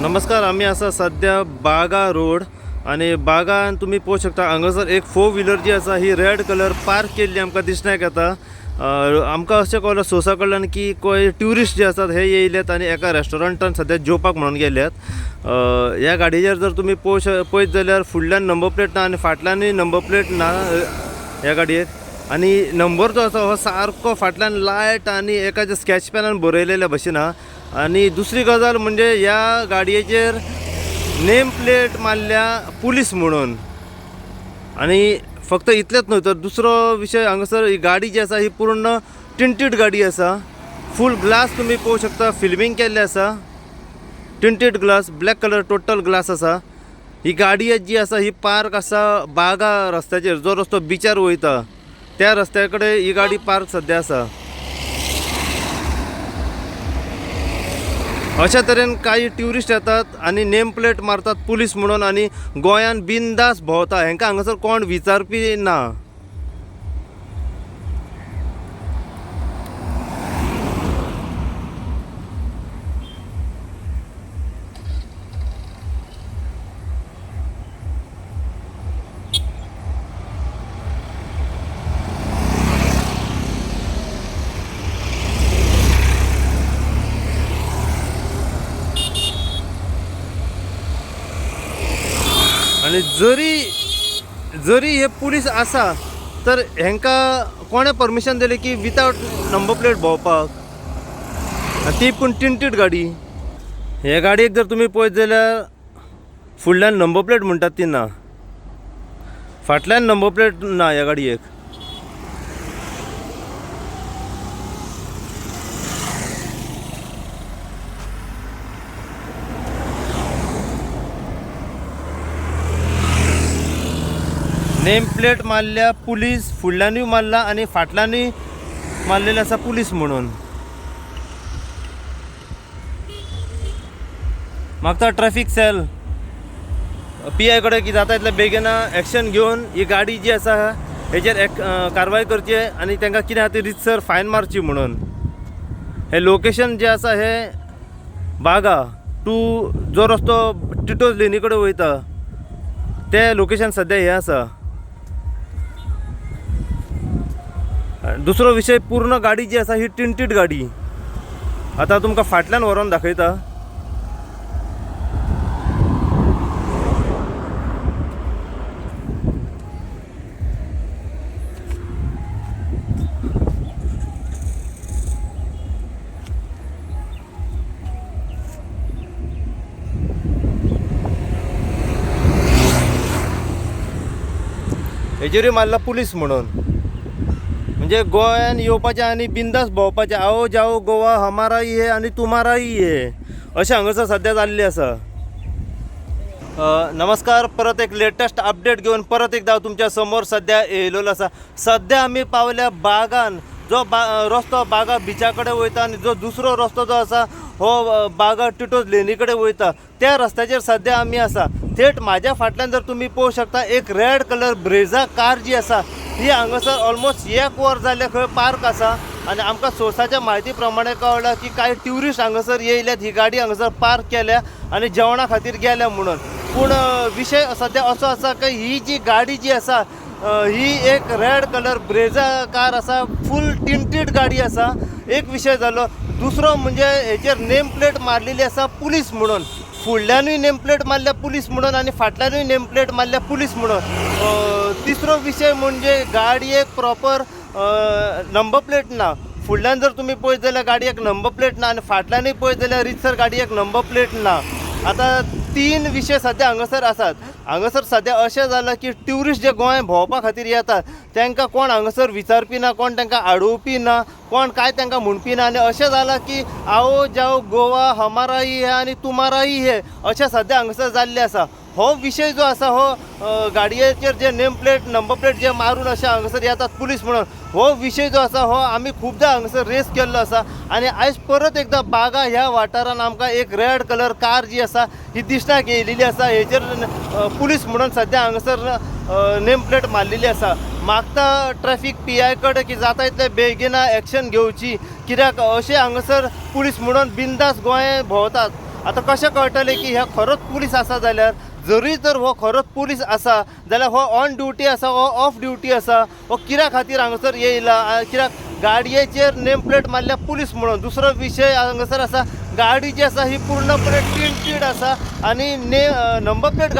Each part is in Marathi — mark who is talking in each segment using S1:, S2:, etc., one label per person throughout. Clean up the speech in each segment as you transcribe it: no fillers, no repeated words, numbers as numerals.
S1: नमस्कार. आम्ही असा सध्या बागा रोड आणि बागान तुम्ही पळोवंक शकता. हांगासर एक 4 व्हीलर जी आसा ही रेड कलर पार्क केल्ली आमकां दिसण्याक येता. आमकां अशें कळ्ळां सोर्सा कडल्यान की कोय ट्युरिस्ट जे आसात हे येयल्यात आनी एका रेस्टॉरंटान सद्या जेवपाक म्हणून गेल्यात. ह्या गाडयेचेर जर तुमी पळयत जाल्यार फुडल्यान नंबर प्लेट ना आनी फाटल्यानूय नंबर प्लेट ना ह्या गाडयेक. आनी नंबर जो आसा हो सारको फाटल्यान लायट आनी एका स्केच पेनान बरयलेल्या भशेन आहा. आनी दुसरी गजाल म्हणजे ह्या गाडयेचेर नेम प्लेट मारल्या पुलीस म्हणून. आनी फक्त इतलेंच न्हय तर दुसरो विशय हांगासर ही गाडी जी आसा ही पूर्ण टिंटेड गाडी आसा. फूल ग्लास तुमी पळोवंक शकता, फिल्मिंग केल्लें आसा. Tinted glass, black colour total glass आसा. ही गाडी जी आसा ही पार्क आसा बागा रस्त्याचेर, जो रस्तो बिचार वयता त्या रस्त्या कडेन ही गाडी पार्क सद्या आसा. अशा तरेन काही ट्युरिस्ट येतात आनी नेम प्लेट मारतात पुलीस म्हणून आनी गोंयान बिनदास भोंवता. हेंकां हांगासर कोण विचारपी ना. आणि जरी हे पुलीस आसा तर हेंकां कोणें परमिशन दिलें की विथआउट नंबर प्लेट भोंवपाक, ती पूण टिंटेड गाडी. हे गाडयेक जर तुमी पळयत जाल्यार फुडल्यान नंबर प्लेट म्हणटात ती ना, फाटल्यान नंबर प्लेट ना ह्या गाडयेक. नेम प्लेट मारल्या पुलीस, फुडल्यानूय मारला आनी फाटल्यानूय मारलेले आसा पुलीस म्हणून. मागता ट्रॅफिक सेल PI कडेन कितें जाता तितले बेगिना एक्शन घेवन ही गाडी जी आसा हेचेर कारवाय करची आनी तांकां कितें आसा ती रितसर फायन मारची म्हणून. हे लोकेशन जे आसा हे बागा टू जो रस्तो टिटोज लेनी कडेन वयता ते लोकेशन सद्या हे आसा. दुसरो विशय, पूर्ण गाडी जी आसा ही टिंटेड गाडी. आतां तुमकां फाटल्यान व्हरोन दाखयता. हेजेरूय मारला पुलीस म्हणून. म्हणजे गोंयान येवपाचें आनी बिंदास भोंवपाचें. आओ जाओ गोवा हमारा ही है आनी तुम्हारा ही है अशें हांगासर सद्या जाल्लें आसा. नमस्कार. परत एक लेटेस्ट अपडेट घेवन परत एकदा तुमच्या समोर सद्या येयलेलो आसा. सद्या आमी पावल्या बागान, जो रस्तो बागा बिचा कडेन वयता आनी जो दुसरो रस्तो जो आसा हो बागा टिटोज लेनी कडेन वयता त्या रस्त्याचेर सद्या आमी आसा. थेट म्हाज्या फाटल्यान जर तुमी पळोवंक शकता एक रेड कलर ब्रेझा कार जी आसा ही हांगासर ऑलमोस्ट 1 वर जाल्ले खंय पार्क आसा. आनी आमकां सोर्साच्या म्हायती प्रमाणे कळ्ळां की कांय ट्युरिस्ट हांगासर येयल्यात, ही गाडी हांगासर पार्क केल्या आनी जेवणा खातीर गेल्या म्हणून. पूण विशय सद्या असो आसा की ही जी गाडी जी आसा ही एक रेड कलर ब्रेझा कार आसा, फूल टिंटेड गाडी आसा. एक विशय जालो. दुसरो म्हणजे हेचेर नेम प्लेट मारलेली आसा पुलीस म्हणून. फुडल्यानूय नेम प्लेट मारल्या पुलीस म्हणून आनी फाटल्यानूय नेम प्लेट मारल्या पुलीस म्हणून. तिसरो विशय म्हणजे गाडयेक प्रॉपर नंबर प्लेट ना. फुडल्यान जर तुमी पळयत जाल्यार गाडयेक नंबर प्लेट ना आनी फाटल्यानूय पळयत जाल्यार रितसर गाडयेक नंबर प्लेट ना. आतां 3 विशय सद्या हांगासर आसात. हांगासर सद्या अशें जालां की ट्युरिस्ट जे गोंय भोंवपा खातीर येतात तांकां कोण हांगासर विचारपी ना, कोण तांकां आडोवपी ना, कोण काय तांकां म्हणपी ना. आनी अशें जालां की आओ जाओ गोवा हमारा ही है आनी तुम्हारा ही है अशें सद्या हांगासर जाल्लें आसा. हो विशय जो आसा हो गाडयेचेर जे नेम प्लेट नंबर प्लेट जे मारून अशें हांगासर येतात पुलीस म्हणून, हो विशय जो आसा हो आमी खूबदां हांगासर रेस केल्लो आसा. आनी आयज परत एकदा बागा ह्या वाठारान आमकां एक रेड कलर कार जी आसा ही दिसण्याक येयलेली आसा. हेचेर पुलीस म्हणून सद्या हांगासर नेम प्लेट मारलेली आसा. मागता ट्रॅफिक PI कडेन की जाता तितले बेगिना एक्शन घेवची, कित्याक अशें हांगासर पुलीस म्हणून बिंदास गोंय भोंवतात. आता कशें कळटलें की ह्या खरोच पुलीस आसा जाल्यार जरी तर हो खरोच पुलीस आसा जाल्यार हो ऑन ड्युटी आसा हो ऑफ ड्युटी आसा हो कित्या खातीर हांगासर येयला कित्याक गाडयेचेर नेम प्लेट मारल्या पुलीस म्हणून दुसरो विशय हांगासर आसा गाडी जी आसा ही पूर्णपणे टिंटीड आसा आनी नंबर प्लेट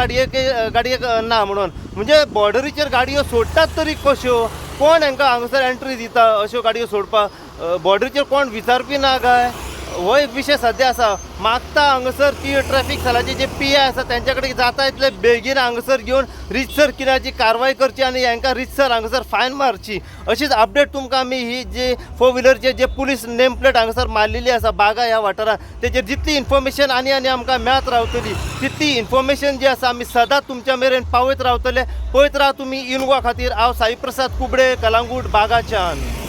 S1: गाडयेक ना म्हणून म्हणजे बॉर्डरीचेर गाडयो सोडटात तरी कश्यो कोण हांकां हांगासर एंट्री दिता अश्यो गाडयो सोडपाक बॉर्डरीचेर कोण विचारपी ना काय हो एक विशय सध्या आसा मागता हांगासर की ट्रॅफिक सेलाचे जे PI आसा त्यांच्या कडेन जाता इतले बेगीन हांगासर घेवन रितसर कित्याची कारवाय करची आनी हांकां रितसर हांगासर फायन मारची अशीच अपडेट तुमकां आमी ही जे 4 व्हिलरचे जे पुलीस नेम प्लेट हांगासर मारलेली आसा बागा ह्या वाठारांत तेजेर जितली इन्फॉर्मेशन आनी आमकां मेळत रावतली तितली इन्फॉर्मेशन जी आसा आमी सदांच तुमच्या मेरेन पावयत रावतले पळयत राव तुमी इनवा खातीर हांव साई प्रसाद कुबडे कलांगूट बागाच्यान.